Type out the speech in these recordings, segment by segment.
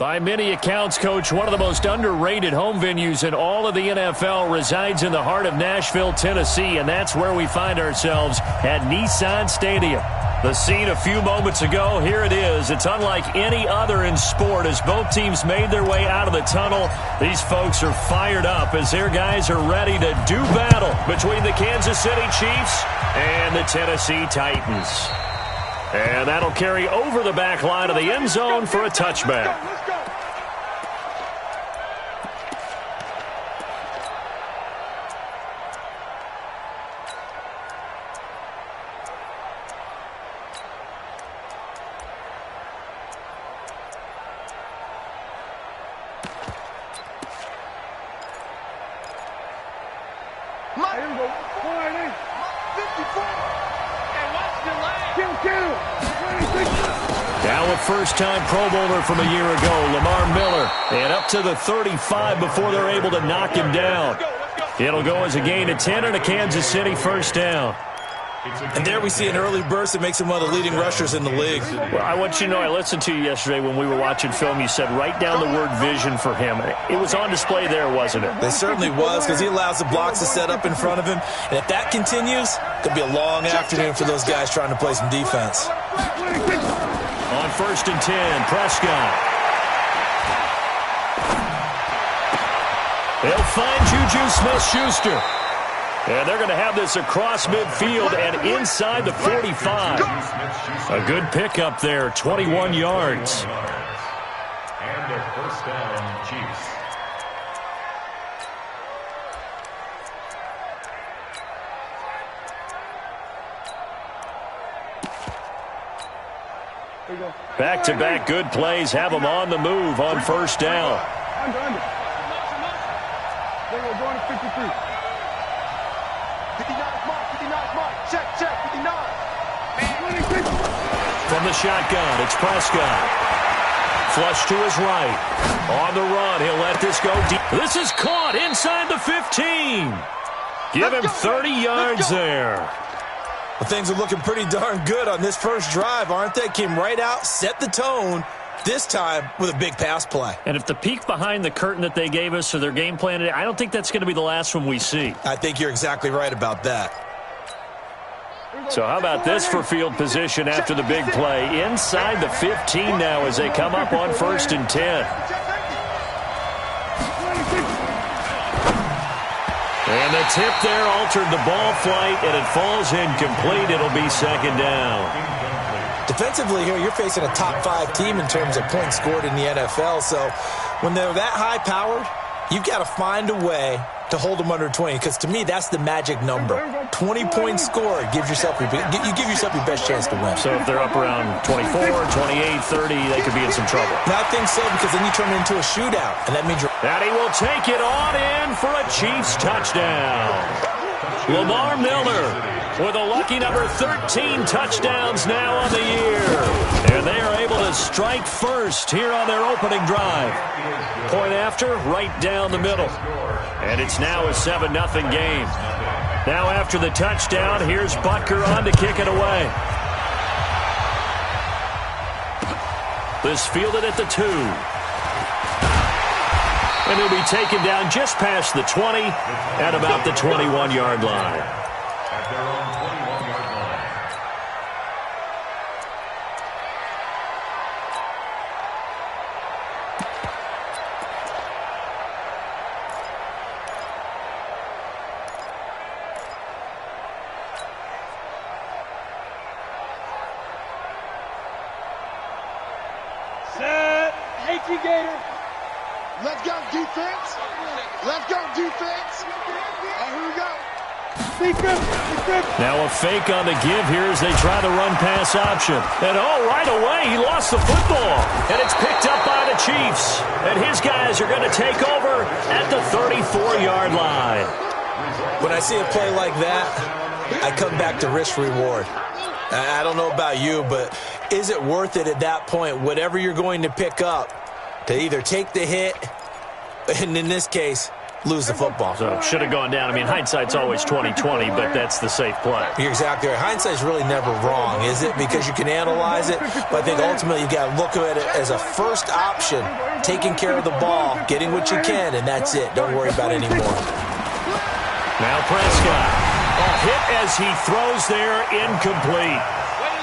By many accounts, Coach, one of the most underrated home venues in all of the NFL resides in the heart of Nashville, Tennessee, and that's where we find ourselves at Nissan Stadium. The scene a few moments ago, here it is. It's unlike any other in sport as both teams made their way out of the tunnel. These folks are fired up as their guys are ready to do battle between the Kansas City Chiefs and the Tennessee Titans. And that'll carry over the back line of the end zone for a touchback. Now a first-time Pro Bowler from a year ago, Lamar Miller. And up to the 35 before they're able to knock him down. It'll go as a gain of 10 and a Kansas City first down. And there we see an early burst that makes him one of the leading rushers in the league. Well, I want you to know, I listened to you yesterday when we were watching film. You said write down the word vision for him. It was on display there, wasn't it? It certainly was, because he allows the blocks to set up in front of him. And if that continues, it could be a long afternoon for those guys trying to play some defense. On 1st and 10, Prescott. They'll find Juju Smith-Schuster. And they're going to have this across midfield and inside the 45. A good pickup there, 21 yards. And a first down, Chiefs. Back-to-back good plays have them on the move on first down. Under. They will go to 53. 59 mark. Check, 59. From the shotgun, it's Prescott. Flush to his right. On the run, he'll let this go deep. This is caught inside the 15. Give him 30 yards there. Well, things are looking pretty darn good on this first drive, aren't they? Came right out, set the tone, this time with a big pass play. And if the peek behind the curtain that they gave us or their game plan today, I don't think that's going to be the last one we see. I think you're exactly right about that. So how about this for field position after the big play? Inside the 15 now as they come up on 1st and 10. And the tip there altered the ball flight, and it falls incomplete. It'll be 2nd down. Defensively here, you're facing a top 5 team in terms of points scored in the NFL. So when they're that high-powered, you've got to find a way to hold them under 20, because to me, that's the magic number. 20 points scored, you give yourself your best chance to win. So if they're up around 24, 28, 30, they could be in some trouble. I think so, because then you turn it into a shootout, and that means you're... And he will take it on in for a Chiefs touchdown. Lamar Miller with a lucky number 13 touchdowns now on the year. And they are able to strike first here on their opening drive. Point after, right down the middle. And it's now a 7-0 game. Now after the touchdown, here's Butker on to kick it away. This fielded at the 2. And he'll be taken down just past the 20 at about the 21-yard line. At their own 21-yard line. Set. HE Gator. Let's go, defense. Let's go, defense. And here we go. Now a fake on the give here as they try the run-pass option. And, right away, he lost the football. And it's picked up by the Chiefs. And his guys are going to take over at the 34-yard line. When I see a play like that, I come back to risk-reward. I don't know about you, but is it worth it at that point, whatever you're going to pick up, to either take the hit, and in this case, lose the football. So should have gone down. I mean, hindsight's always 20/20, but that's the safe play. You're exactly right. Hindsight's really never wrong, is it? Because you can analyze it, but I think ultimately you got to look at it as a first option, taking care of the ball, getting what you can, and that's it. Don't worry about it anymore. Now Prescott. Hit as he throws there, incomplete.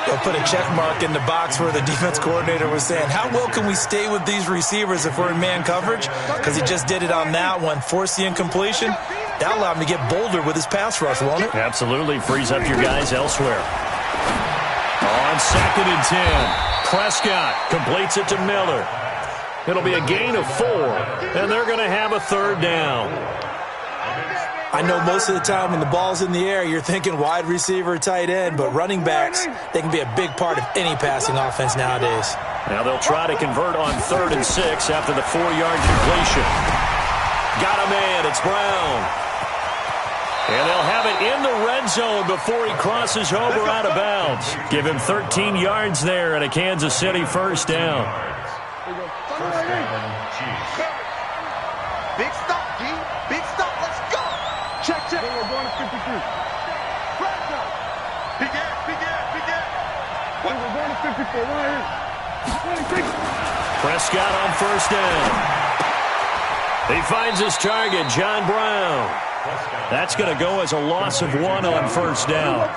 They'll put a check mark in the box where the defense coordinator was saying, how well can we stay with these receivers if we're in man coverage? Because he just did it on that one, forced the incompletion. That'll allow him to get bolder with his pass rush, won't it? Absolutely. Frees up your guys elsewhere. On 2nd and 10, Prescott completes it to Miller. It'll be a gain of 4, and they're going to have a 3rd down. I know most of the time when the ball's in the air, you're thinking wide receiver, tight end, but running backs, they can be a big part of any passing offense nowadays. Now they'll try to convert on 3rd and 6 after the 4-yard completion. Got a man, it's Brown. And they'll have it in the red zone before he crosses over out of bounds. Give him 13 yards there and a Kansas City 1st down. Big stop, G. Big stop. Let's go. Check. We're going to 53. Begin. We're going to 54. Right here. Prescott on 1st down. He finds his target, John Brown. That's going to go as a loss of 1 on 1st down.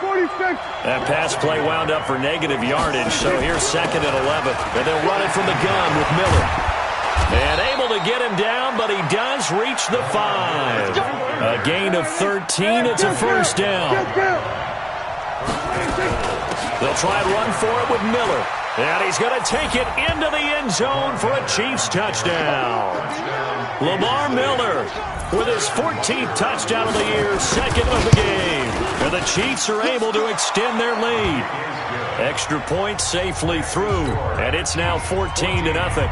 That pass play wound up for negative yardage, so here's 2nd and 11. And they'll run it from the gun with Miller. And able to get him down, but he does reach the 5. A gain of 13. It's a 1st down. They'll try and run for it with Miller. And he's going to take it into the end zone for a Chiefs touchdown. Lamar Miller with his 14th touchdown of the year, 2nd of the game. And the Chiefs are able to extend their lead. Extra point safely through, and it's now 14-0.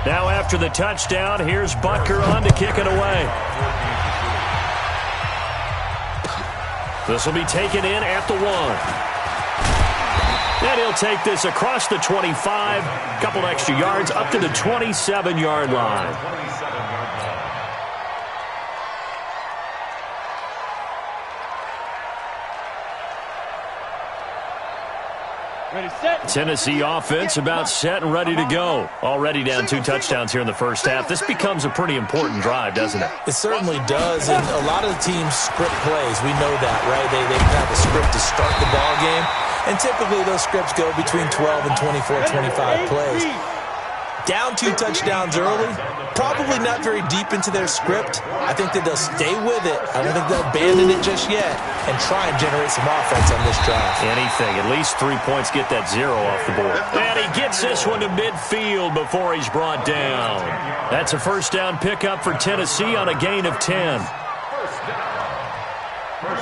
Now after the touchdown, here's Butker on to kick it away. This will be taken in at the 1. And he'll take this across the 25, couple extra yards up to the 27-yard line. Ready, set. Tennessee offense about set and ready to go. Already down 2 touchdowns here in the 1st half. This becomes a pretty important drive, doesn't it? It certainly does, and a lot of the teams script plays. We know that, right? They have a script to start the ball game, and typically those scripts go between 12 and 24, 25 plays. Down 2 touchdowns early, probably not very deep into their script. I think that they'll stay with it. I don't think they'll abandon it just yet and try and generate some offense on this drive. Anything. At least 3 points, get that 0 off the board. And he gets this one to midfield before he's brought down. That's a 1st down pickup for Tennessee on a gain of 10.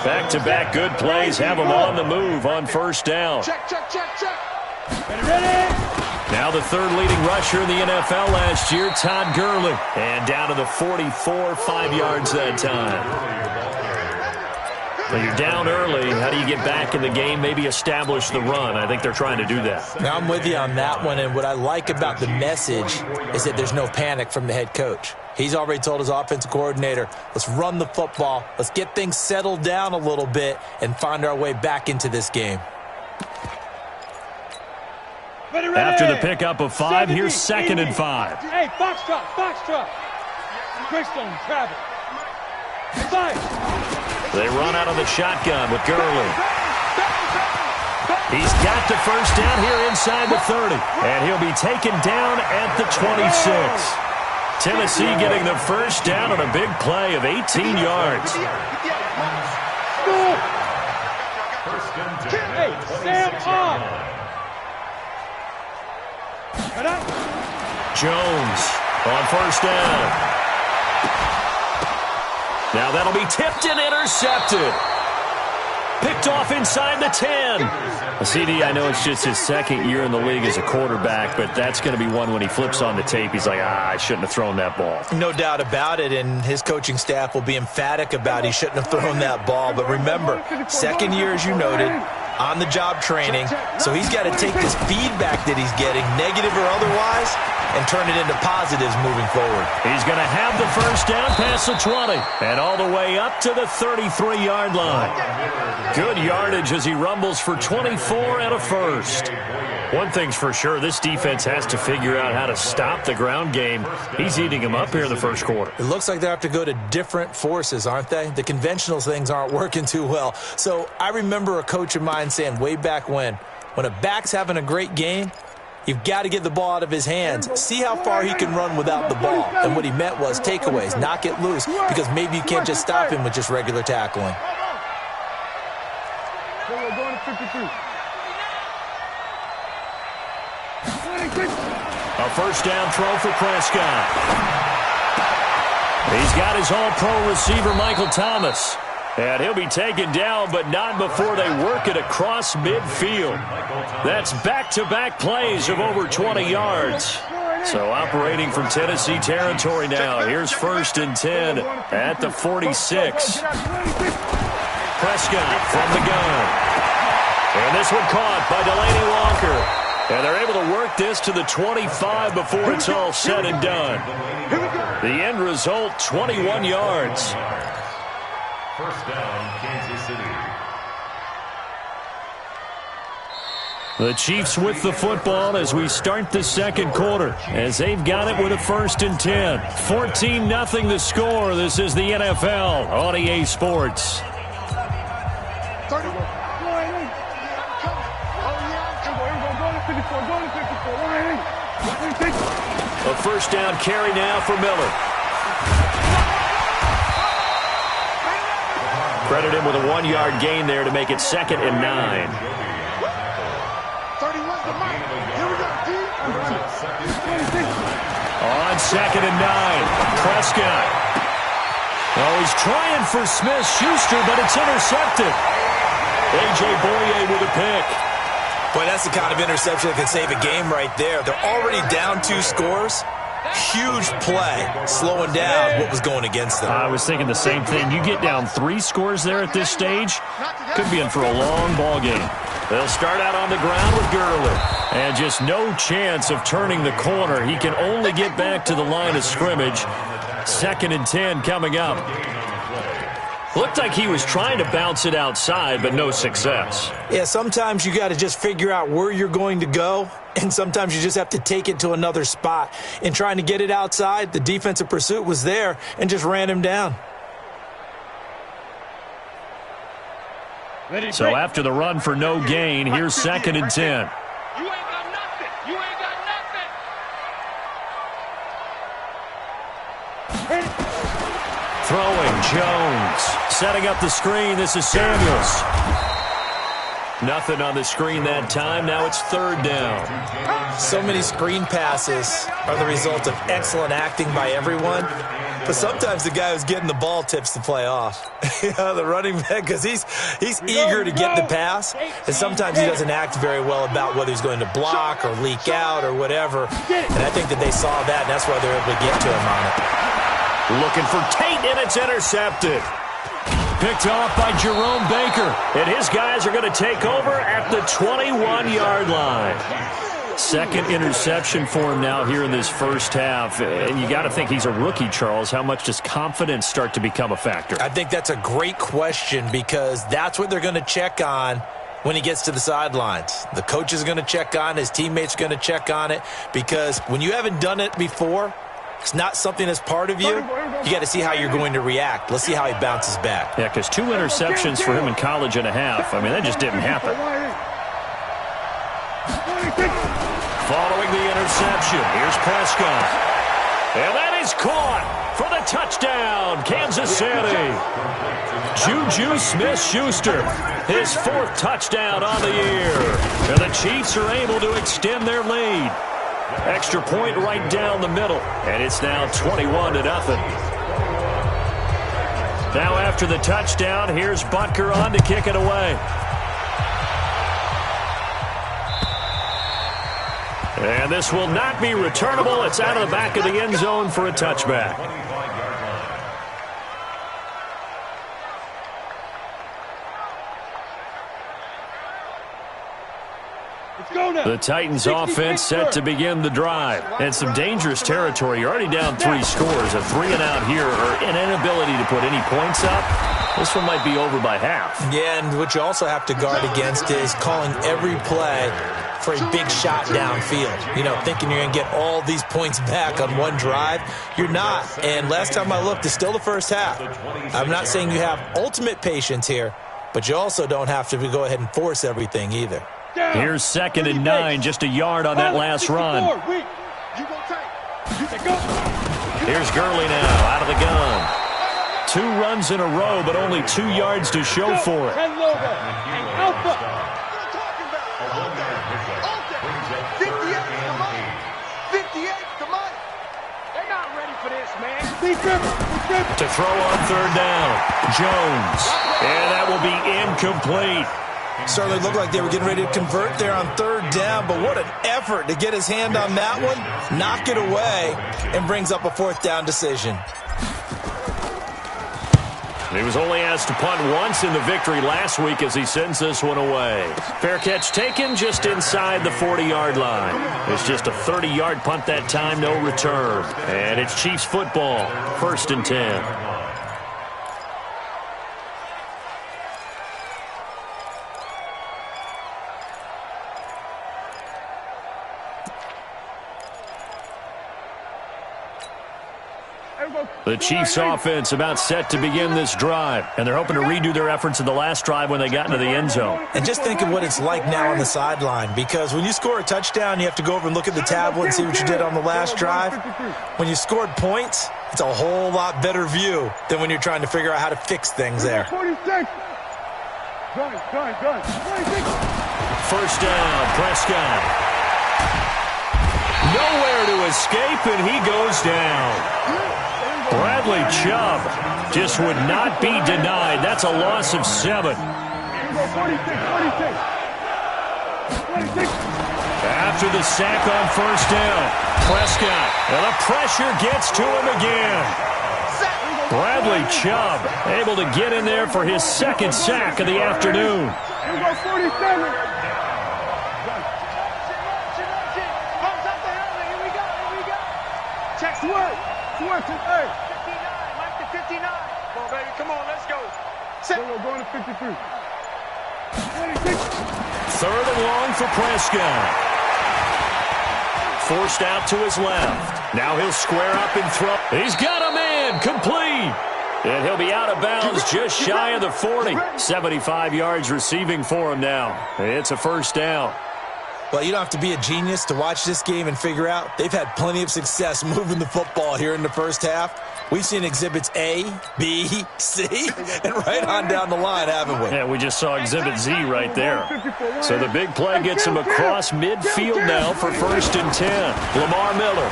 Back-to-back good plays have them on the move on 1st down. Check. Ready. Now the 3rd leading rusher in the NFL last year, Todd Gurley. And down to the 44, 5 yards that time. Well, you're down early. How do you get back in the game, maybe establish the run? I think they're trying to do that. Now, I'm with you on that one, and what I like about the message is that there's no panic from the head coach. He's already told his offensive coordinator, let's run the football, let's get things settled down a little bit and find our way back into this game. Ready. After the pickup of 5, here's 2nd and 5. Hey, box truck. Greystone, travel. 5. They run out of the shotgun with Gurley. He's got the 1st down here inside the 30. And he'll be taken down at the 26. Tennessee getting the 1st down on a big play of 18 yards. Hey, Sam on. Jones on 1st down. Now that'll be tipped and intercepted. Picked off inside the 10. CD, I know it's just his 2nd year in the league as a quarterback, but that's going to be one when he flips on the tape. He's like, I shouldn't have thrown that ball. No doubt about it, and his coaching staff will be emphatic about he shouldn't have thrown that ball. But remember, 2nd year, as you noted, on-the-job training, so he's got to take this feedback that he's getting, negative or otherwise, and turn it into positives moving forward. He's going to have the first down past the 20 and all the way up to the 33-yard line. Good yardage as he rumbles for 24 and a first. One thing's for sure, this defense has to figure out how to stop the ground game. He's eating him up here in the first quarter. It looks like they have to go to different forces, aren't they? The conventional things aren't working too well. So I remember a coach of mine saying way back when a back's having a great game, you've got to get the ball out of his hands. See how far he can run without the ball. And what he meant was takeaways, knock it loose, because maybe you can't just stop him with just regular tackling. A first down throw for Prescott. He's got his all-pro receiver, Michael Thomas. And he'll be taken down, but not before they work it across midfield. That's back-to-back plays of over 20 yards. So operating from Tennessee territory now. Here's 1st and 10 at the 46. Prescott from the gun. And this one caught by Delaney Walker. And they're able to work this to the 25 before it's all said and done. The end result, 21 yards. First down, Kansas City. The Chiefs with the football as we start the second quarter, as they've got it with a 1st and 10. 14-0 the score. This is the NFL on EA Sports. A first down carry now for Miller. Credit him with a 1-yard gain there to make it 2nd and 9. 31's the mark. Here we go, D. On 2nd and 9, Prescott. Oh, he's trying for Smith-Schuster, but it's intercepted. A.J. Boye with a pick. Boy, that's the kind of interception that can save a game right there. They're already down 2 scores. Huge play, slowing down what was going against them. I was thinking the same thing. You get down 3 scores there at this stage, could be in for a long ball game. They'll start out on the ground with Gurley. And just no chance of turning the corner. He can only get back to the line of scrimmage. 2nd and 10 coming up. Looked like he was trying to bounce it outside, but no success. Yeah, sometimes you got to just figure out where you're going to go, and sometimes you just have to take it to another spot. In trying to get it outside, the defensive pursuit was there and just ran him down. So after the run for no gain, here's 2nd and 10. You ain't got nothing. You ain't got nothing. Throwing, Jones. Setting up the screen, this is Samuels. Nothing on the screen that time, now it's 3rd down. So many screen passes are the result of excellent acting by everyone, but sometimes the guy who's getting the ball tips the play off. The running back, because he's eager to get the pass, and sometimes he doesn't act very well about whether he's going to block or leak out or whatever, and I think that they saw that, and that's why they're able to get to him on it. Looking for Tate, and it's intercepted. Picked off by Jerome Baker. And his guys are going to take over at the 21-yard line. 2nd interception for him now here in this first half. And you got to think he's a rookie, Charles. How much does confidence start to become a factor? I think that's a great question because that's what they're going to check on when he gets to the sidelines. The coach is going to check on, his teammates are going to check on it, because when you haven't done it before, it's not something that's part of you. You got to see how you're going to react. Let's see how he bounces back. Yeah, because 2 interceptions for him in college and a half. I mean, that just didn't happen. Following the interception, here's Prescott. And that is caught for the touchdown, Kansas City. Juju Smith-Schuster, his 4th touchdown on the year. And the Chiefs are able to extend their lead. Extra point right down the middle, and it's now 21-0. Now after the touchdown, here's Butker on to kick it away. And this will not be returnable. It's out of the back of the end zone for a touchback. Let's go, The Titans offense set to begin the drive. And some dangerous territory. You're already down 3 scores. A 3-and-out here, or an inability to put any points up. This one might be over by half. Yeah, and what you also have to guard against is calling every play for a big shot downfield. You know, thinking you're going to get all these points back on one drive. You're not. And last time I looked, it's still the first half. I'm not saying you have ultimate patience here, but you also don't have to go ahead and force everything either. Here's 2nd and 9, just a yard on that last run. Here's Gurley now, out of the gun. 2 runs in a row, but only 2 yards to show for it. To throw on 3rd down, Jones. And that will be incomplete. Certainly looked like they were getting ready to convert there on 3rd down, but what an effort to get his hand on that one, knock it away, and brings up a 4th down decision. He was only asked to punt once in the victory last week as he sends this one away. Fair catch taken just inside the 40-yard line. It's just a 30-yard punt that time, no return. And it's Chiefs football, 1st and 10. The Chiefs offense about set to begin this drive, and they're hoping to redo their efforts in the last drive when they got into the end zone. And just think of what it's like now on the sideline, because when you score a touchdown, you have to go over and look at the tablet and see what you did on the last drive. When you scored points, it's a whole lot better view than when you're trying to figure out how to fix things there. 46. Go. 1st down, Prescott. Nowhere to escape, and he goes down. Bradley Chubb just would not be denied. That's a loss of 7. After the sack on 1st down, Prescott, and the pressure gets to him again. Bradley Chubb able to get in there for his 2nd sack of the afternoon. Swerve to 59, Mike to 59. Come on, baby, come on, let's go. We're going to 53. 3rd and long for Prescott. Forced out to his left. Now he'll square up and throw. He's got a man, complete. And he'll be out of bounds just shy of the 40. 75 yards receiving for him now. It's a 1st down. Well, you don't have to be a genius to watch this game and figure out they've had plenty of success moving the football here in the first half. We've seen exhibits A, B, C, and right on down the line, haven't we? Yeah, we just saw exhibit Z right there. So the big play gets him across midfield now for 1st and 10. Lamar Miller.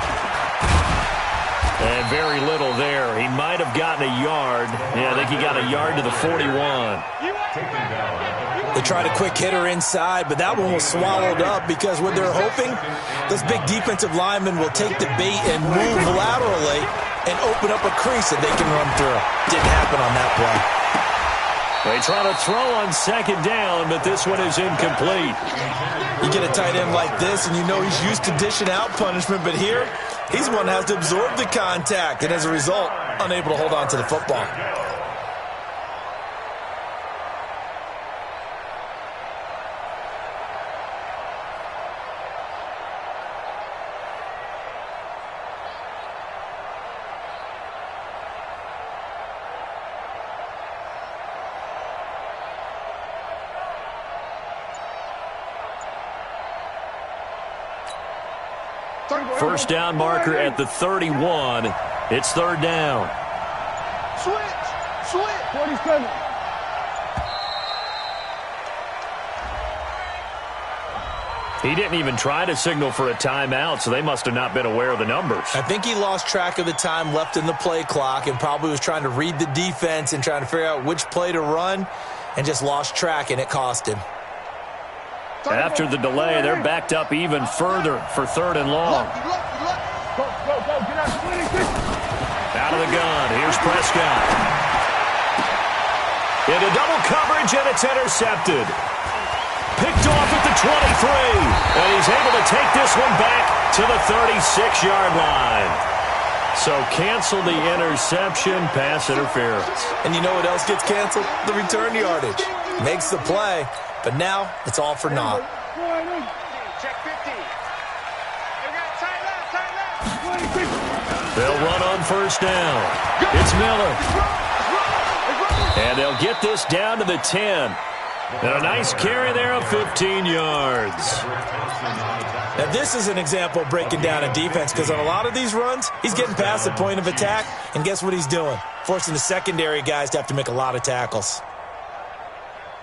And very little there. He might have gotten a yard. Yeah, I think he got a yard to the 41. They tried a quick hitter inside, but that one was swallowed up because what they're hoping, those big defensive linemen will take the bait and move laterally and open up a crease that they can run through. Didn't happen on that play. They try to throw on 2nd down, but this one is incomplete. You get a tight end like this, and you know he's used to dishing out punishment, but here, he's one that has to absorb the contact, and as a result, unable to hold on to the football. First down marker at the 31. It's 3rd down. Switch. 47. He didn't even try to signal for a timeout, so they must have not been aware of the numbers. I think he lost track of the time left in the play clock and probably was trying to read the defense and trying to figure out which play to run and just lost track, and it cost him. After the delay, they're backed up even further for 3rd and long. Go, get out. 26. Out of the gun, here's Prescott. Into double coverage, and it's intercepted. Picked off at the 25. three. And he's able to take this one back to the 36-yard line. So cancel the interception, pass interference. And you know what else gets canceled? The return yardage. Makes the play, but now it's all for naught. Check 50. Tight left. They'll run on first down. It's Miller. And they'll get this down to the 10. And a nice carry there of 15 yards. Now, this is an example of breaking down a defense because on a lot of these runs, he's getting past the point of attack, and guess what he's doing? Forcing the secondary guys to have to make a lot of tackles.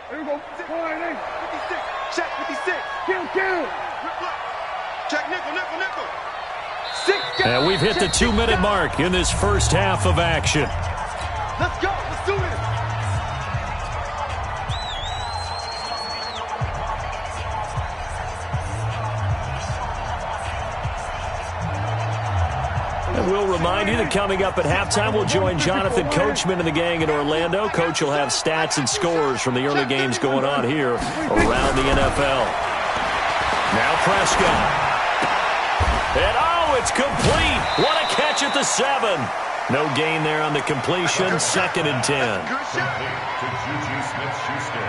Here we go. 56. Check 56. Kill. Check nickel. 6. And we've hit the 2-minute mark in this first half of action. Let's go. Let's do this. And we'll remind you that coming up at halftime, we'll join Jonathan Coachman and the gang in Orlando. Coach will have stats and scores from the early games going on here around the NFL. Now Prescott. And it's complete. What a catch at the 7. No gain there on the completion. 2nd and 10. Complete to Juju Smith-Schuster.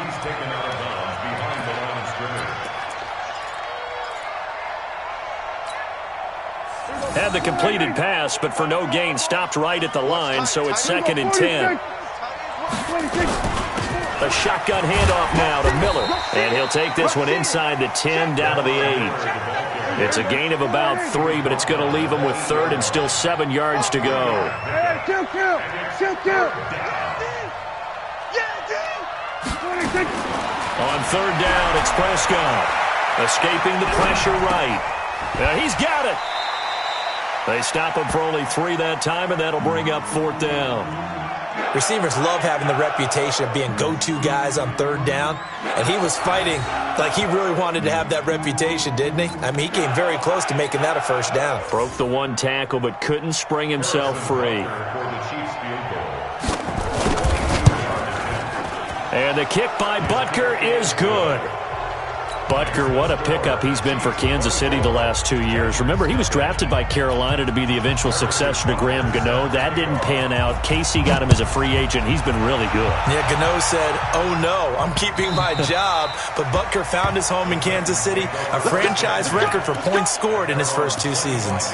He's taken out of bounds behind the line of scrimmage. Had the completed pass, but for no gain, stopped right at the line, so it's 2nd and 10. A shotgun handoff now to Miller, and he'll take this one inside the 10 down to the 8. It's a gain of about 3, but it's going to leave him with 3rd and still 7 yards to go. Kill. On 3rd down, it's Prescott. Escaping the pressure right. He's got it. They stop him for only 3 that time, and that'll bring up 4th down. Receivers love having the reputation of being go-to guys on 3rd down, and he was fighting like he really wanted to have that reputation, didn't he? I mean, he came very close to making that a first down. Broke the 1 tackle, but couldn't spring himself free. And the kick by Butker is good. Butker, what a pickup he's been for Kansas City the last 2 years. Remember, he was drafted by Carolina to be the eventual successor to Graham Gano. That didn't pan out. Casey got him as a free agent. He's been really good. Yeah, Gano said, oh no, I'm keeping my job. But Butker found his home in Kansas City, a franchise record for points scored in his first 2 seasons.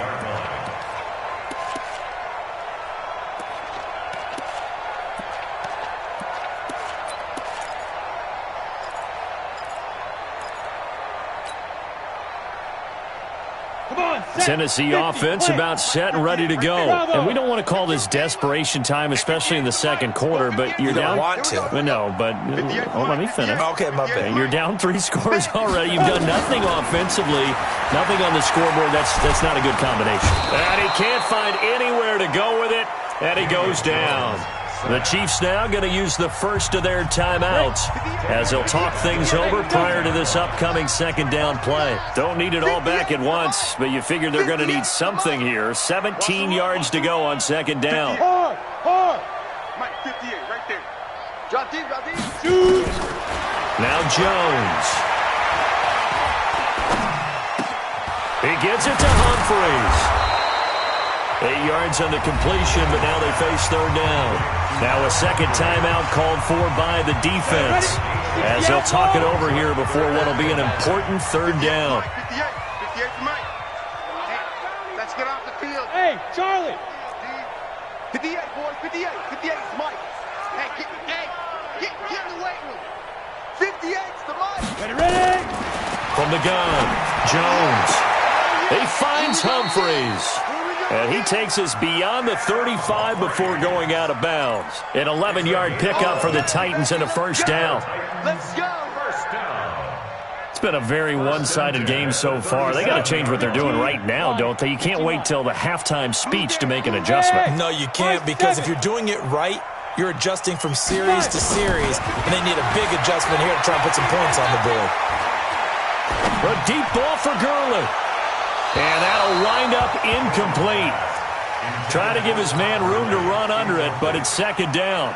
Tennessee offense about set and ready to go. And we don't want to call this desperation time, especially in the second quarter, but you're down. Don't want to. No, but let me finish. Okay, my bad. You're down 3 scores already. You've done nothing offensively, nothing on the scoreboard. That's not a good combination. And he can't find anywhere to go with it, and he goes down. The Chiefs now going to use the first of their timeouts as they'll talk things over prior to this upcoming 2nd down play. Don't need it all back at once, but you figure they're going to need something here. 17 yards to go on 2nd down. Hard. Mike, 58, right there. Drop deep. Shoot. Now Jones. He gets it to Humphreys. 8 yards on the completion, but now they face 3rd down. Now a 2nd timeout called for by the defense as they'll talk it over here before what will be an important 3rd down. 58 for Mike. Hey, let's get off the field. Hey, Charlie. 58, boys, 58. 58 is Mike. Hey, get in the weight room. 58's the Mike. Ready. From the gun, Jones. He finds Humphreys. And he takes us beyond the 35 before going out of bounds. An 11-yard pickup for the Titans and a 1st down. Let's go. First down. It's been a very one-sided game so far. They got to change what they're doing right now, don't they? You can't wait till the halftime speech to make an adjustment. No, you can't, because if you're doing it right, you're adjusting from series to series, and they need a big adjustment here to try and put some points on the board. A deep ball for Gurley. And that'll wind up incomplete. Try to give his man room to run under it, but it's 2nd down.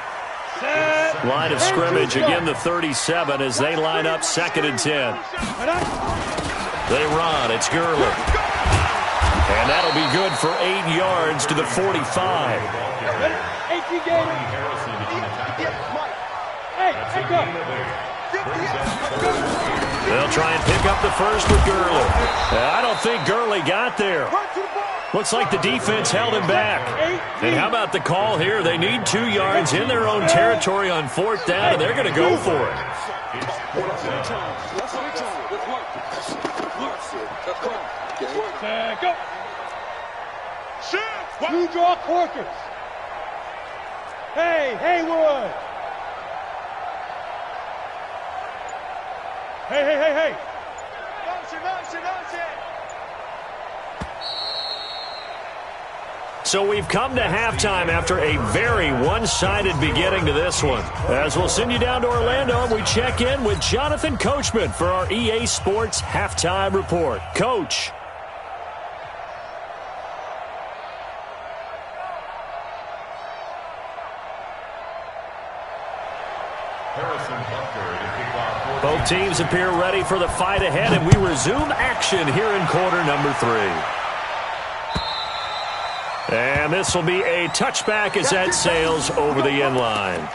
Line of scrimmage, again the 37 as they line up 2nd and 10. They run, it's Gurley. And that'll be good for 8 yards to the 45. They'll try and pick up the first with Gurley. I don't think Gurley got there. Looks like the defense held him back. And how about the call here? They need 2 yards in their own territory on 4th down, and they're going to go for it. Go. Two draw Corkers. Hey, Haywood. Hey. So we've come to halftime after a very one-sided beginning to this one. As we'll send you down to Orlando, and we check in with Jonathan Coachman for our EA Sports Halftime Report. Coach. Both teams appear ready for the fight ahead, and we resume action here in quarter number 3. And this will be a touchback as that sails over the end line.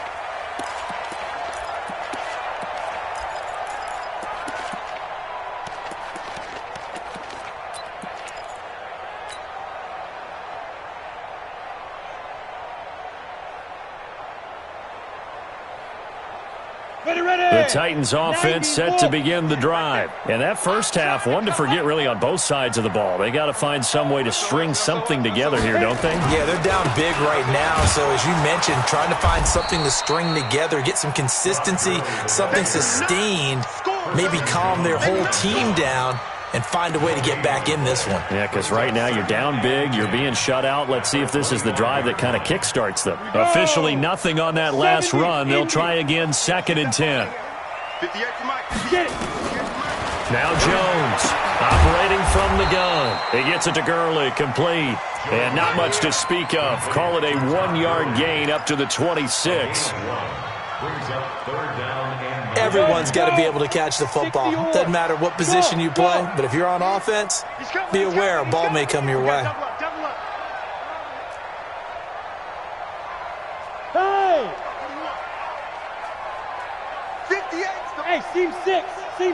The Titans offense set to begin the drive. And that first half, one to forget really on both sides of the ball. They got to find some way to string something together here, don't they? Yeah, they're down big right now. So as you mentioned, trying to find something to string together, get some consistency, something sustained, maybe calm their whole team down and find a way to get back in this one. Yeah, because right now you're down big, you're being shut out. Let's see if this is the drive that kind of kickstarts them. Officially nothing on that last run. They'll try again, 2nd and 10. Now Jones, operating from the gun. He gets it to Gurley, complete. And not much to speak of. Call it a 1-yard gain up to the 26. Everyone's got to be able to catch the football. Doesn't matter what position you play, but if you're on offense, be aware a ball may come your way. Hey! Hey, seam 6. Hey,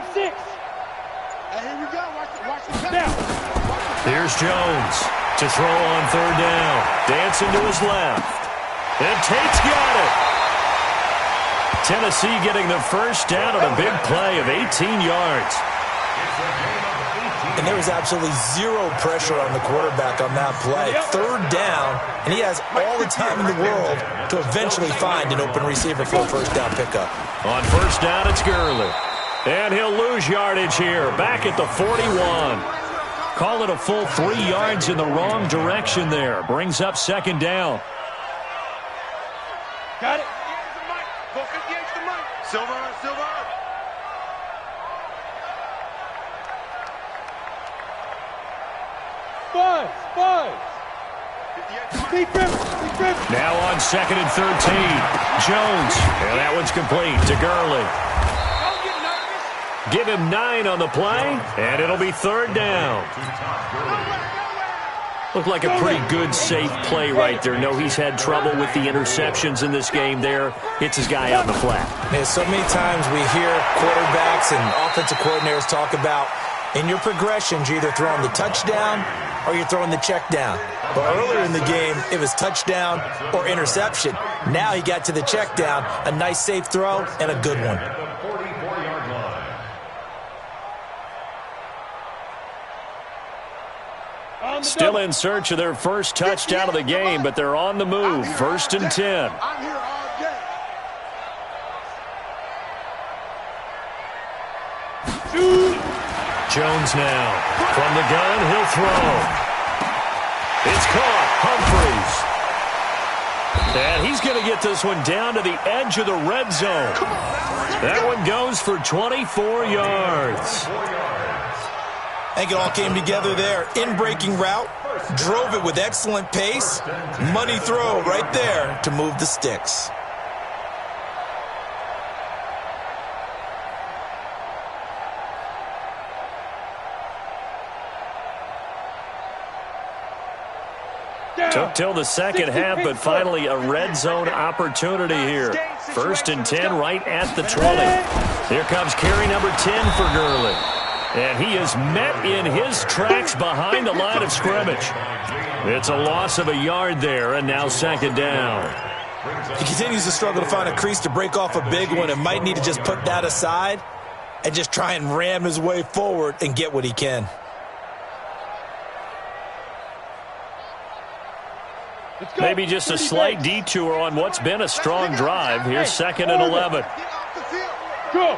here we go. Watch the down. Here's Jones to throw on 3rd down. Dancing to his left. And Tate's got it. Tennessee getting the first down on a big play of 18 yards. And there was absolutely zero pressure on the quarterback on that play. 3rd down, and he has all the time in the world to eventually find an open receiver for a first down pickup. On 1st down, it's Gurley. And he'll lose yardage here, back at the 41. Call it a full 3 yards in the wrong direction there. Brings up 2nd down. Got it. Silver. Buzz. Deep rip. Now on 2nd and 13. Jones. And that one's complete to Gurley. Give him 9 on the play, and it'll be 3rd down. Looked like a pretty good, safe play right there. No, he's had trouble with the interceptions in this game there. Hits his guy out in the flat. Man, so many times we hear quarterbacks and offensive coordinators talk about in your progressions, you're either throwing the touchdown or you're throwing the check down. But earlier in the game, it was touchdown or interception. Now he got to the check down, a nice safe throw and a good one. Still in search of their first touchdown of the game, but they're on the move. 1st and 10. I'm here all day. Jones now. From the gun, he'll throw. It's caught. Humphries. And he's going to get this one down to the edge of the red zone. That one goes for 24 yards. I think it all came together there. In-breaking route, drove it with excellent pace. Money throw right there to move the sticks. still the second half, but finally a red zone opportunity here. 1st and 10 right at the 20. Here comes carry number 10 for Gurley. And he is met in his tracks behind the line of scrimmage. It's a loss of a yard there, and now 2nd down. He continues to struggle to find a crease to break off a big one and might need to just put that aside and just try and ram his way forward and get what he can. Maybe just a slight detour on what's been a strong drive. Here's 2nd and 11. Go.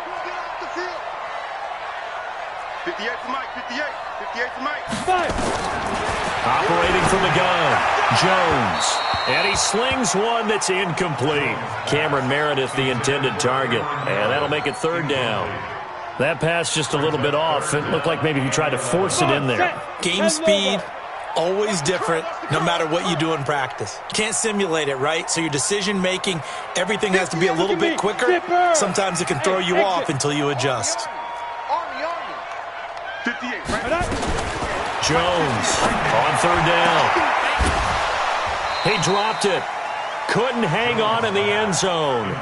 58 to Mike, 58. 58 to Mike. 5. Operating from the gun, Jones. And he slings one that's incomplete. Cameron Meredith, the intended target. And that'll make it 3rd down. That pass just a little bit off. It looked like maybe he tried to force it in there. Game speed, always different, no matter what you do in practice. You can't simulate it, right? So your decision-making, everything has to be a little bit quicker. Sometimes it can throw you off until you adjust. Army. 58, right? Jones on 3rd down. He dropped it. Couldn't hang on in the end zone.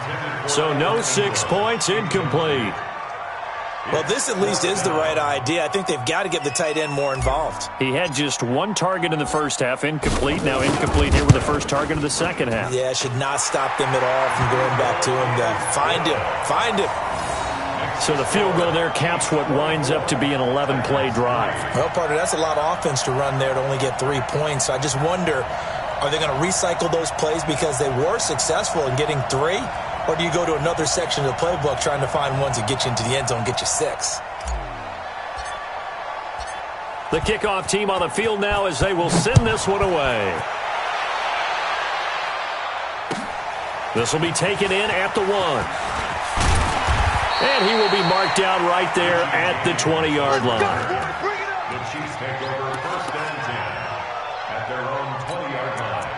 So no 6 points, incomplete. Well, this at least is the right idea. I think they've got to get the tight end more involved. He had just 1 target in the first half, incomplete. Now incomplete here with the first target of the second half. Yeah, should not stop them at all from going back to him. Find him. So the field goal there caps what winds up to be an 11-play drive. Well, partner, that's a lot of offense to run there to only get 3 points. So I just wonder, are they going to recycle those plays because they were successful in getting 3? Or do you go to another section of the playbook trying to find ones that get you into the end zone, get you 6? The kickoff team on the field now as they will send this one away. This will be taken in at the 1. And he will be marked down right there at the 20-yard line. The Chiefs take over 1st and 10 at their own 20-yard line.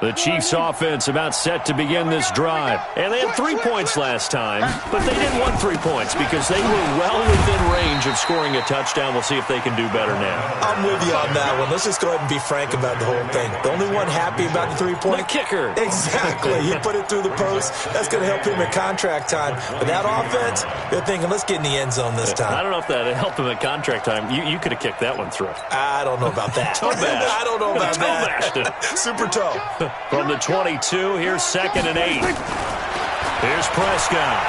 The Chiefs offense about set to begin this drive. And they had 3 points last time, but they didn't want 3 points because they were well within range of scoring a touchdown. We'll see if they can do better now. I'm with you on that one. Let's just go ahead and be frank about the whole thing. The only one happy about the 3-point? The kicker. Exactly. He put it through the post. That's going to help him at contract time. But that offense, they're thinking, let's get in the end zone this time. I don't know if that helped him at contract time. You could have kicked that one through. I don't know about that. Toe bash. I don't know about Toe that. bashed it. Super toe. From the 22, here's 2nd and 8. Here's Prescott.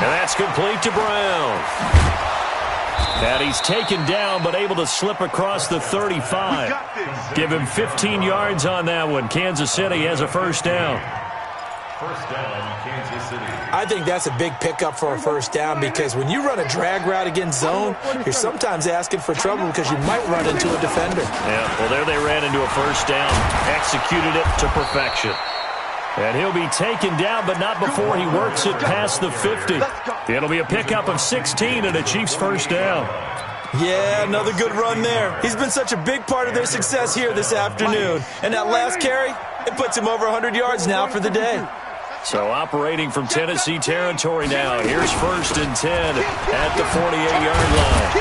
And that's complete to Brown. And he's taken down, but able to slip across the 35. Give him 15 yards on that one. Kansas City has a 1st down. 1st down, Kansas City. I think that's a big pickup for a 1st down because when you run a drag route against zone, you're sometimes asking for trouble because you might run into a defender. Yeah, well, there they ran into a 1st down. Executed it to perfection. And he'll be taken down, but not before he works it past the 50. It'll be a pickup of 16 and a Chiefs 1st down. Yeah, another good run there. He's been such a big part of their success here this afternoon. And that last carry, it puts him over 100 yards now for the day. So operating from Tennessee territory now. Here's 1st and 10 at the 48-yard line.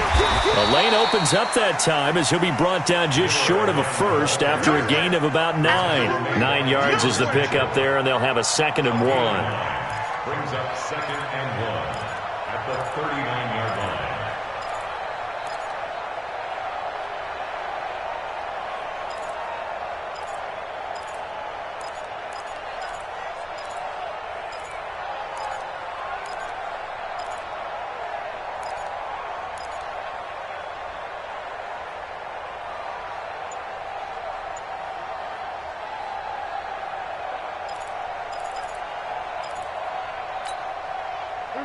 The lane opens up that time as he'll be brought down just short of a 1st after a gain of about 9. 9 yards is the pickup there, and they'll have a 2nd and 1. Brings up 2nd and 1 at the 39-yard line.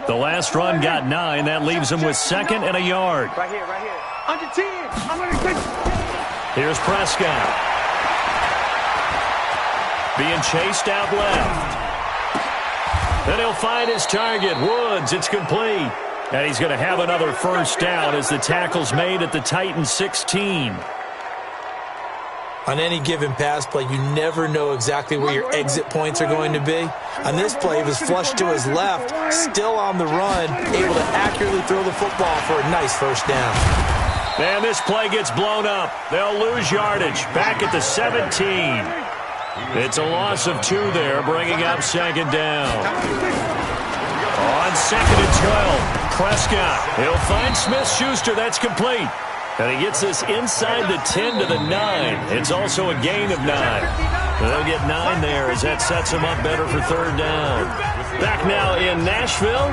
The last run got 9. That leaves him with 2nd and a yard. Right here. Under 10. I'm under 10. Here's Prescott. Being chased out left. Then he'll find his target, Woods. It's complete. And he's going to have another 1st down as the tackle's made at the Titans 16. On any given pass play, you never know exactly where your exit points are going to be. On this play, he was flushed to his left, still on the run, able to accurately throw the football for a nice first down. And this play gets blown up. They'll lose yardage. Back at the 17. It's a loss of 2 there, bringing up second down. On second and 12, Prescott. He'll find Smith-Schuster. That's complete. And he gets this inside the 10 to the 9. It's also a gain of 9. They'll get 9 there as that sets them up better for third down. Back now in Nashville.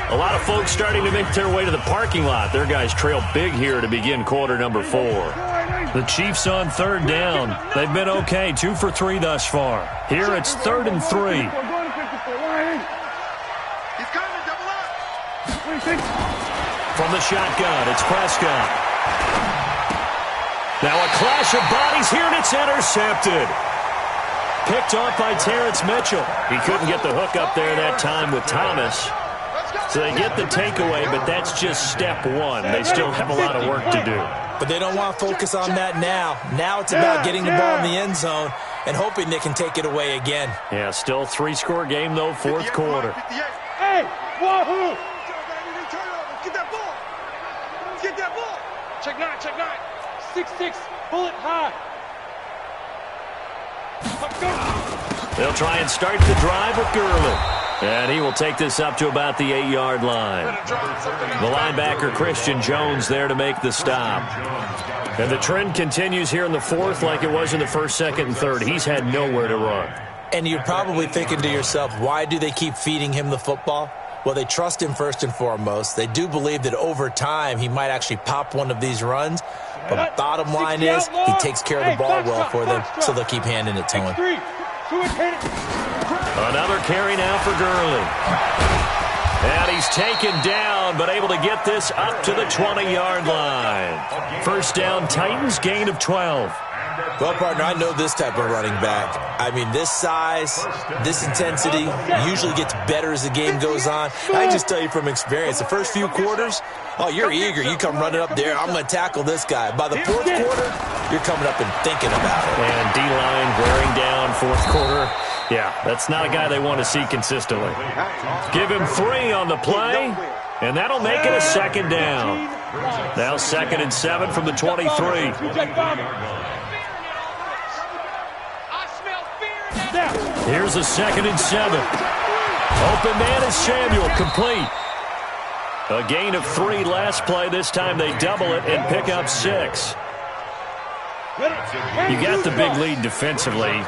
A lot of folks starting to make their way to the parking lot. Their guys trail big here to begin quarter number 4. The Chiefs on third down. They've been okay, 2 for 3 thus far. Here it's 3rd and 3. From the shotgun, it's Prescott. Now a clash of bodies here, and it's intercepted. Picked off by Terrence Mitchell. He couldn't get the hook up there that time with Thomas. So they get the takeaway, but that's just step 1. They still have a lot of work to do. But they don't want to focus on that now. Now it's about getting the ball in the end zone and hoping they can take it away again. Yeah, still 3-score game, though, 4th quarter. Hey, wahoo! Get that ball! Get that ball! Check 9, check 9. 6-6, bullet high. They'll try and start the drive with Gurley. And he will take this up to about the 8-yard line. The linebacker, Christian Jones, there to make the stop. And the trend continues here in the 4th like it was in the 1st, 2nd, and 3rd. He's had nowhere to run. And you're probably thinking to yourself, why do they keep feeding him the football? Well, they trust him first and foremost. They do believe that over time he might actually pop one of these runs. But bottom line is he takes care of the ball well for them, so they'll keep handing it to him. Another carry now for Gurley. And he's taken down, but able to get this up to the 20-yard line. First down, Titans, gain of 12. Well, partner, I know this type of running back. I mean, this size, this intensity usually gets better as the game goes on. I just tell you from experience, the first few quarters, oh, you're eager. You come running up there, I'm going to tackle this guy. By the 4th quarter, you're coming up and thinking about it. And D-line wearing down 4th quarter. Yeah, that's not a guy they want to see consistently. Give him 3 on the play, and that'll make it a second down. Now 2nd and 7 from the 23. Here's a 2nd and 7. Open man is Samuel, complete. A gain of 3 last play. This time they double it and pick up 6. You got the big lead defensively,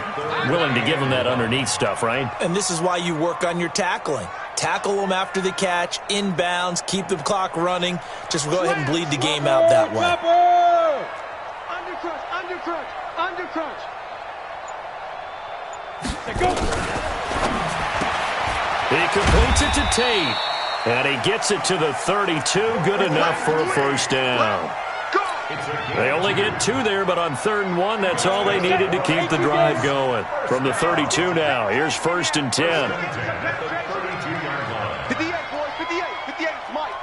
willing to give them that underneath stuff, right? And this is why you work on your tackling. Tackle them after the catch, inbounds, keep the clock running. Just go ahead and bleed the game out that way. Undercrunch, undercrunch, undercrunch. He completes it to Tate. And he gets it to the 32. Good enough for a first down. They only get 2 there, but on 3rd and 1, that's all they needed to keep the drive going. From the 32 now, here's 1st and 10. 58, boys, 58, 58, Mike.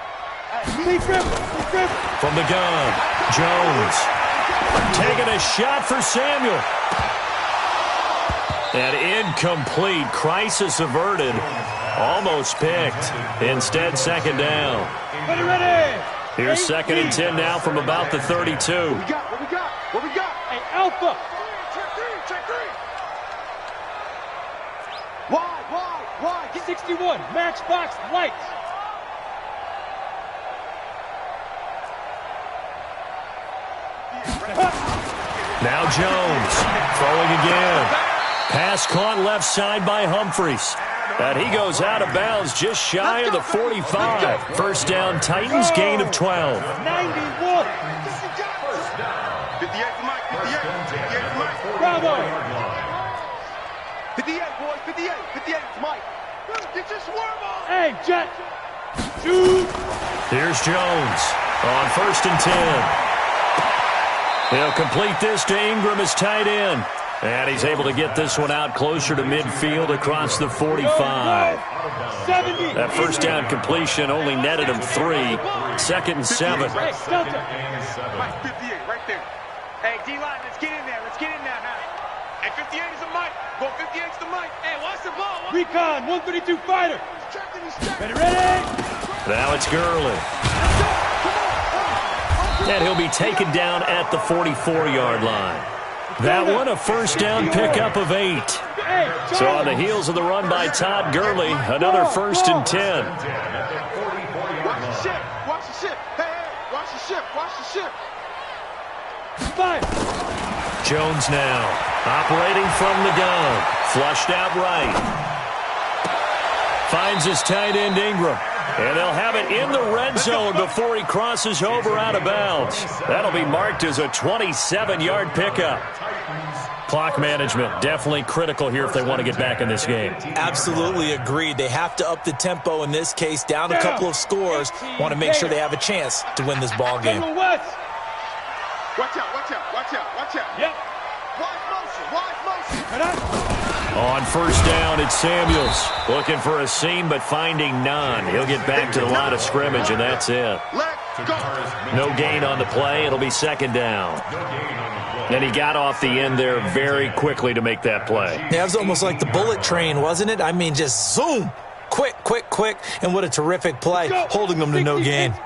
From the gun, Jones. Taking a shot for Samuel. And incomplete. Crisis averted. Almost picked. Instead, second down. Ready. Here's 2nd and 10 now from about the 32. What we got? What we got? Hey, Alpha. Check 3. Why? Get 61. Matchbox lights. Now Jones. Throwing again. Pass caught left side by Humphries. And he goes out of bounds just shy of the 45. First down, Titans, gain of 12. 91. 58 for Mike, 58 for Mike. Bravo. 58, boys, 58 for Mike. Get your swarm on. Hey, Jet. Shoot. Here's Jones on 1st and 10. He'll complete this to Ingram as tight end. And he's able to get this one out closer to midfield across the 45. That first down completion only netted him 3. 2nd and 7. Mike, 58 right there. Hey, D-line, let's get in there. Let's get in now. Hey, 58 is a mic. Go 58 is the mic. Hey, watch the ball. Recon, 132 fighter. Ready? Now it's Gurley. And he'll be taken down at the 44-yard line. That one, a first down pickup of 8. So on the heels of the run by Todd Gurley, another 1st and 10. Watch the ship. Watch the ship. Hey, watch the ship. Watch the ship. Jones now, operating from the gun. Flushed out right. Finds his tight end Ingram. And they'll have it in the red zone before he crosses over out of bounds. That'll be marked as a 27-yard pickup. Clock management, definitely critical here if they want to get back in this game. Absolutely agreed. They have to up the tempo in this case, down a couple of scores. Want to make sure they have a chance to win this ball game. Watch out, watch out, watch out, watch out. Yep. Wide motion. On first down, it's Samuels. Looking for a seam, but finding none. He'll get back to the line of scrimmage, and that's it. Let's go. No gain on the play. It'll be second down. And he got off the end there very quickly to make that play. Yeah, it was almost like the bullet train, wasn't it? I mean, just zoom. Quick, quick, quick. And what a terrific play, holding them to no gain. Here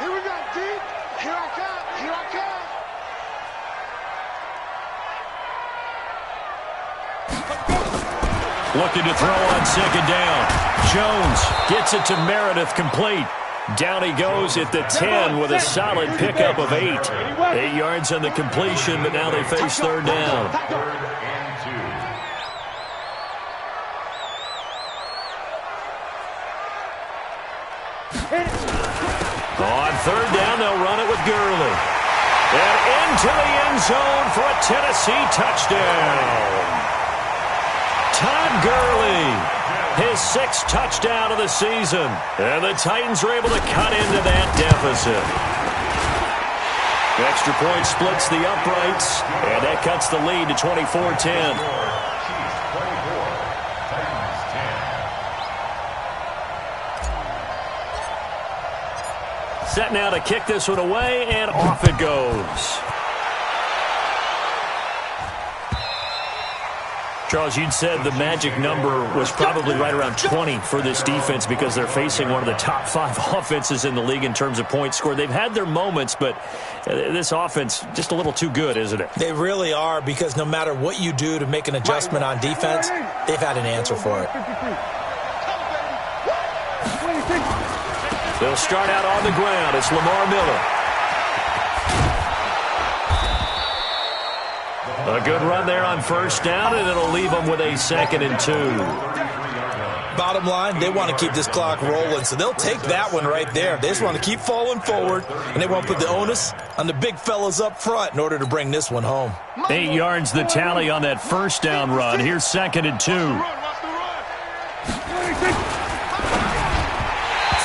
we go, D. Here I come. Here I come. Looking to throw on second down. Jones gets it to Meredith, complete. Down he goes at the 10 with a solid pickup of 8. 8 yards on the completion, but now they face third down. On third down, they'll run it with Gurley. And into the end zone for a Tennessee touchdown. Todd Gurley, his 6th touchdown of the season. And the Titans are able to cut into that deficit. Extra point splits the uprights, and that cuts the lead to 24-10. Set now to kick this one away, and off it goes. Charles, you'd said the magic number was probably right around 20 for this defense because they're facing one of the top 5 offenses in the league in terms of points scored. They've had their moments, but this offense just a little too good, isn't it? They really are, because no matter what you do to make an adjustment on defense, they've had an answer for it. They'll start out on the ground. It's Lamar Miller. A good run there on first down, and it'll leave them with a 2nd and 2. Bottom line, they want to keep this clock rolling, so they'll take that one right there. They just want to keep falling forward, and they want to put the onus on the big fellas up front in order to bring this one home. 8 yards the tally on that first down run. Here's 2nd and 2.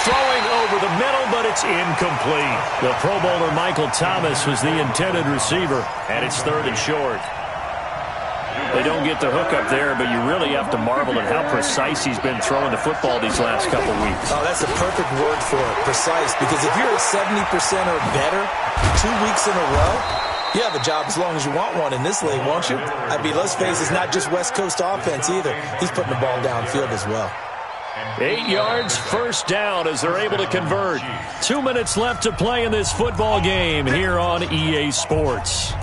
Throwing over the middle, but it's incomplete. The Pro Bowler Michael Thomas was the intended receiver, and it's 3rd and short. They don't get the hook up there, but you really have to marvel at how precise he's been throwing the football these last couple weeks. Oh, that's a perfect word for it, precise, because if you're at 70% or better 2 weeks in a row, you have a job as long as you want one in this league, won't you? I mean, let's face it, it's not just West Coast offense either. He's putting the ball downfield as well. 8 yards, first down as they're able to convert. 2 minutes left to play in this football game here on EA Sports.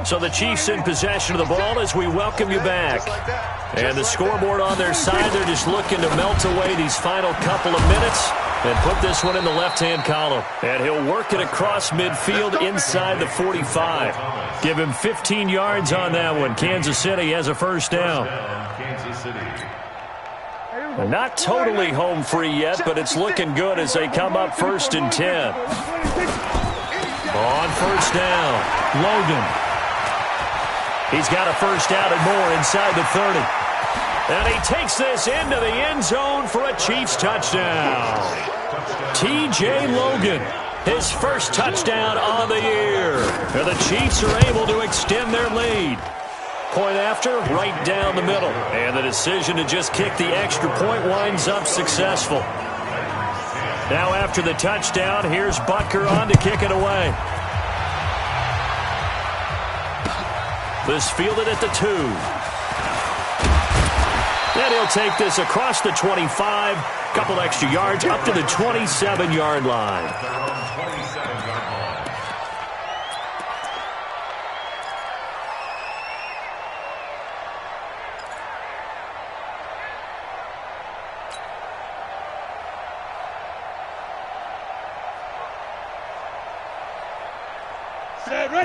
So the Chiefs in possession of the ball as we welcome you back. And the scoreboard on their side, they're just looking to melt away these final couple of minutes and put this one in the left-hand column. And he'll work it across midfield inside the 45. Give him 15 yards on that one. Kansas City has a first down. Not totally home free yet, but it's looking good as they come up 1st and 10. On first down, Logan. He's got a first down and more inside the 30. And he takes this into the end zone for a Chiefs touchdown. T.J. Logan, his first touchdown on the year. And the Chiefs are able to extend their lead. Point after, right down the middle. And the decision to just kick the extra point winds up successful. Now after the touchdown, here's Butker on to kick it away. This fielded at the 2. Then he'll take this across the 25, couple extra yards up to the 27-yard line.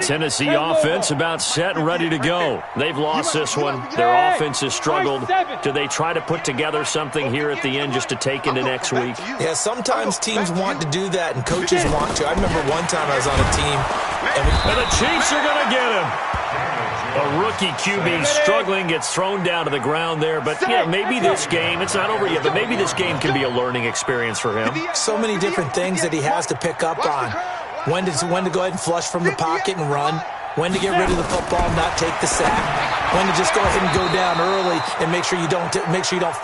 Tennessee offense about set and ready to go. They've lost this one. Their offense has struggled. Do they try to put together something here at the end just to take into next week? Yeah, sometimes teams want to do that and coaches want to. I remember one time I was on a team. And the Chiefs are going to get him. A rookie QB struggling, gets thrown down to the ground there. But, yeah, maybe this game, it's not over yet, but maybe this game can be a learning experience for him. So many different things that he has to pick up on. When to go ahead and flush from the pocket and run. When to get rid of the football and not take the sack. When to just go ahead and go down early and make sure you don't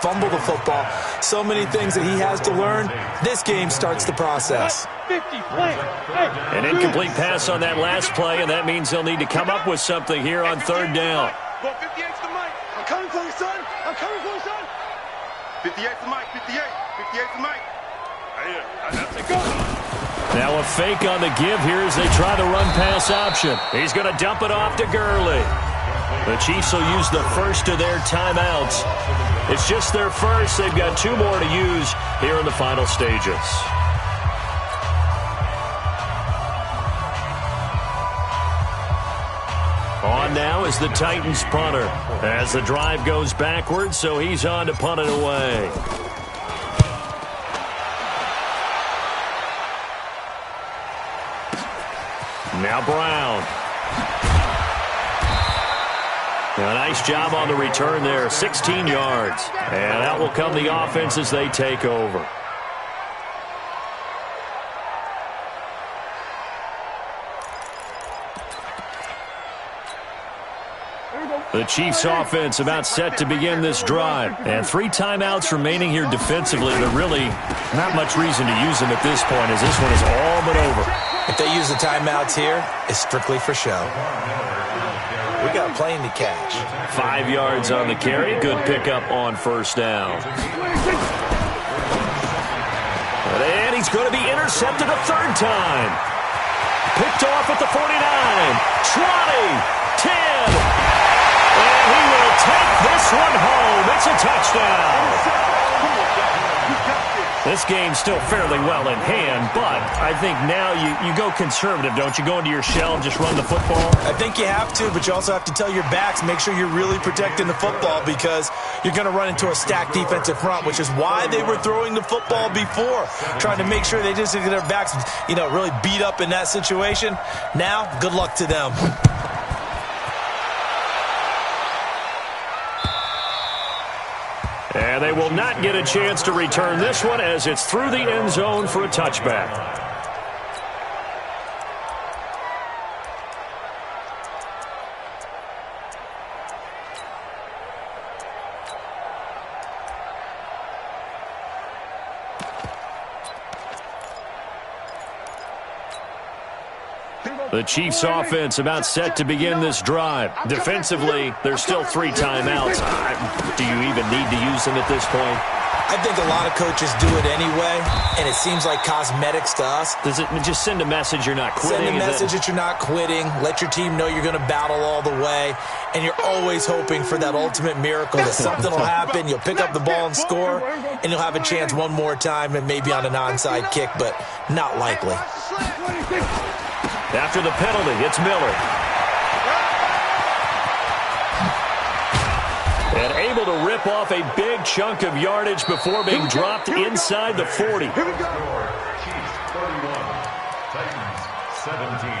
fumble the football. So many things that he has to learn. This game starts the process. An incomplete pass on that last play, and that means they'll need to come up with something here on third down. 58's the mic. I'm coming for you, son. I'm coming for you, son. 58's the mic. 58's the mic. That's a go. Now a fake on the give here as they try the run-pass option. He's going to dump it off to Gurley. The Chiefs will use the first of their timeouts. It's just their first. They've got 2 more to use here in the final stages. On now is the Titans punter as the drive goes backwards, so he's on to punt it away. Now Brown. A nice job on the return there, 16 yards. And out will come the offense as they take over. The Chiefs offense about set to begin this drive. And 3 timeouts remaining here defensively, but really not much reason to use them at this point as this one is all but over. If they use the timeouts here, it's strictly for show. We got plenty to catch. 5 yards on the carry. Good pickup on first down. And he's going to be intercepted a 3rd time. Picked off at the 49, 20, 10. And he will take this one home. It's a touchdown. This game's still fairly well in hand, but I think now you go conservative, don't you? Go into your shell and just run the football? I think you have to, but you also have to tell your backs, make sure you're really protecting the football because you're going to run into a stacked defensive front, which is why they were throwing the football before, trying to make sure they just get their backs, really beat up in that situation. Now, good luck to them. And they will not get a chance to return this one as it's through the end zone for a touchback. The Chiefs offense about set to begin this drive. Defensively, there's still 3 timeouts. Do you even need to use them at this point? I think a lot of coaches do it anyway, and it seems like cosmetics to us. Does it just send a message you're not quitting? Send a message that you're not quitting. Let your team know you're going to battle all the way, and you're always hoping for that ultimate miracle that something will happen. You'll pick up the ball and score, and you'll have a chance one more time and maybe on an onside kick, but not likely. After the penalty, it's Miller. And able to rip off a big chunk of yardage before being dropped inside the 40. Here we go. Chiefs 31, Titans 17.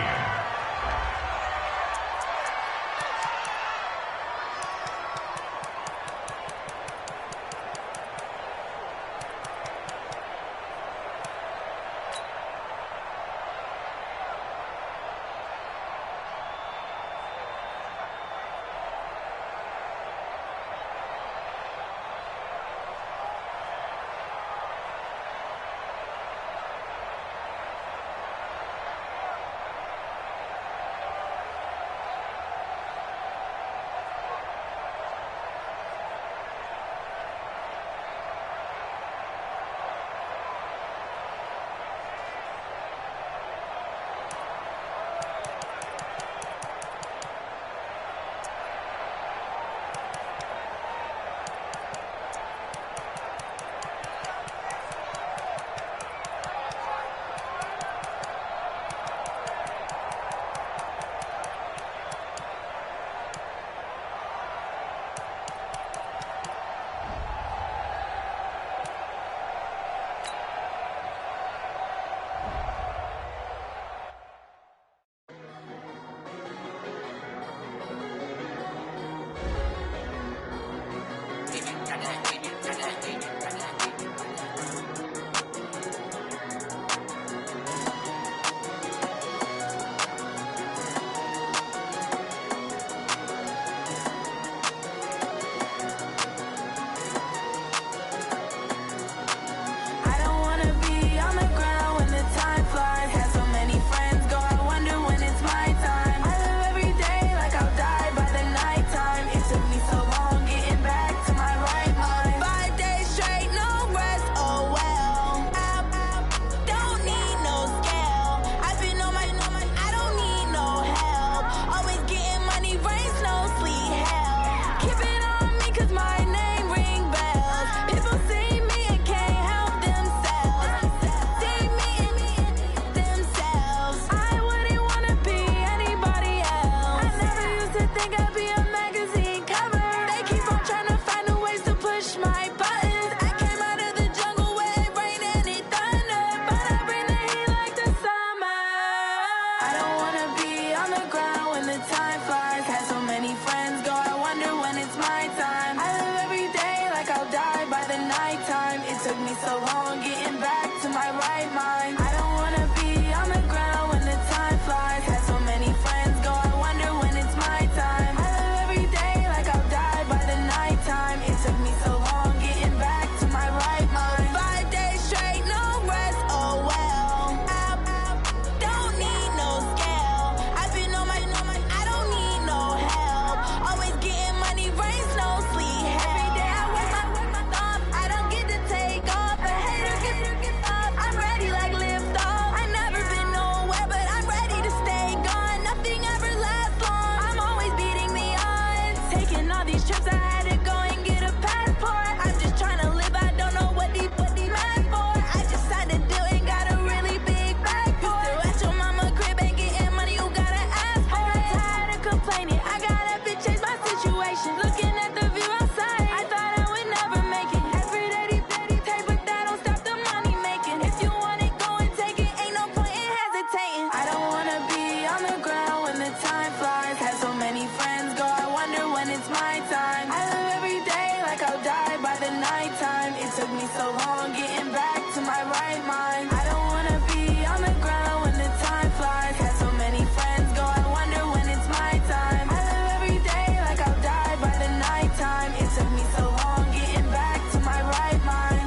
all these trips, I had to go and get a passport. I'm just trying to live, I don't know what they mad for. I just signed a deal and got a really big bag for it. You still at your mama crib and getting money, you gotta ask for it. I got tired of complaining, I gotta bitch change my situation. Looking at the view outside, I thought I would never make it. Every day they pay, but that don't stop the money making. If you want it, go and take it, ain't no point in hesitating. I don't wanna be on the ground when the time flies. Had so many friends go, I wonder when it's my time. I live every day like I'll die by the nighttime. It took me so long getting back to my right mind. I don't wanna be on the ground when the time flies. Had so many friends go, I wonder when it's my time. I live every day like I'll die by the nighttime. It took me so long getting back to my right mind.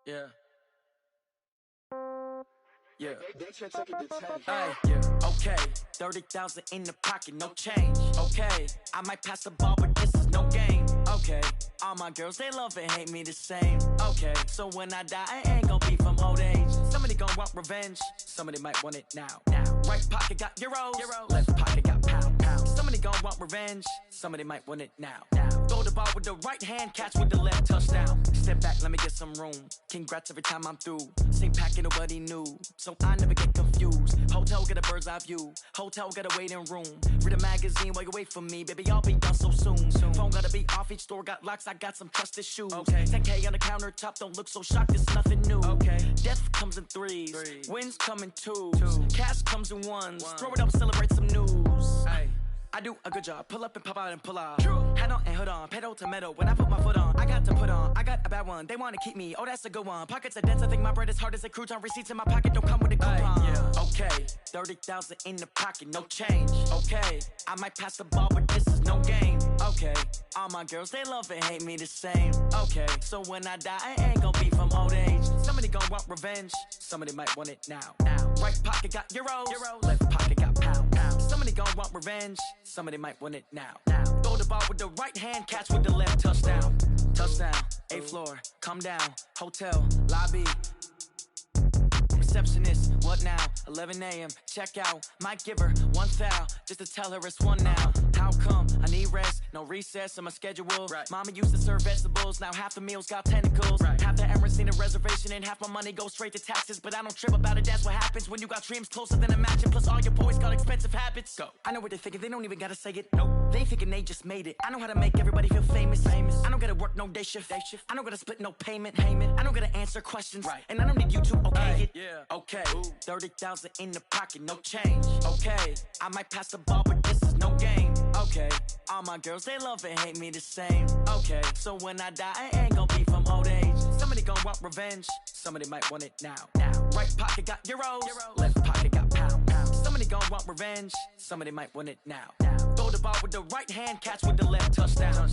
Yeah. Yeah. They should take it to 10. Hey, yeah. Okay. 30,000 in the pocket, no change. Okay. I might pass the ball, but this is no game. Okay. All my girls, they love and hate me the same. Okay. So when I die, I ain't gon' be from old age. Somebody gon' want revenge. Somebody might want it now. Right pocket got euros. Left pocket got pounds. Somebody gon' want revenge. Somebody might want it now. Throw the ball with the right hand, catch with the left, touchdown. Step back, let me get some room. Congrats every time I'm through. Same packet, nobody knew, so I never get confused. Hotel get a bird's eye view. Hotel got a waiting room. Read a magazine while you wait for me, baby. I'll be done so soon. Phone gotta be off, each store got locks. I got some trusted shoes. 10K on the countertop, don't look so shocked. It's nothing new. Death comes in threes. Wins come in twos. Cash comes in ones. Throw it up, celebrate some news. I do a good job. Pull up and pop out and pull out. Head on and hood on. Pedal to metal. When I put my foot on, I got to put on. I got a bad one. They want to keep me. Oh, that's a good one. Pockets are dense. I think my bread is hard as a crouton. Receipts in my pocket don't come with a coupon. Okay. 30,000 in the pocket. No change. Okay. I might pass the ball, but this is no game. Okay. All my girls, they love and hate me the same. Okay. So when I die, I ain't gon' be from old age. Somebody gon' want revenge. Somebody might want it now. Right pocket got euros. Left pocket got pounds. Somebody gon' want revenge. Somebody might want it now. Throw the ball with the right hand, catch with the left, touchdown. Touchdown, 8th floor, come down, hotel, lobby. Receptionist, what now? 11 a.m., check out. Might give her one foul, just to tell her it's one now. How come? I need rest, no recess in my schedule. Mama used to serve vegetables, now half the meals got tentacles. Half the Emirates need a reservation and half my money goes straight to taxes. But I don't trip about it, that's what happens when you got dreams closer than a match. And plus all your boys got expensive habits. Go. I know what they're thinking, they don't even gotta say it. Nope. They thinking they just made it. I know how to make everybody feel famous. I don't gotta work no day shift. I don't gotta split no payment. I don't gotta answer questions. And I don't need you to okay it. Okay. 30,000 in the pocket, no change. Okay. I might pass the ball, but this is no game. Okay. All my girls, they love and hate me the same. Okay. So when I die, I ain't gon' be from old age. Somebody gon' want revenge. Somebody might want it now. Right pocket got euros. Left pocket got pounds. Somebody gon' want revenge. Somebody might want it now. Throw the ball with the right hand, catch with the left, touchdown.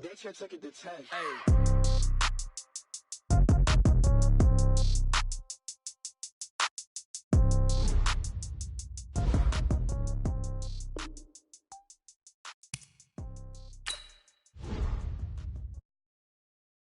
They should take it to 10.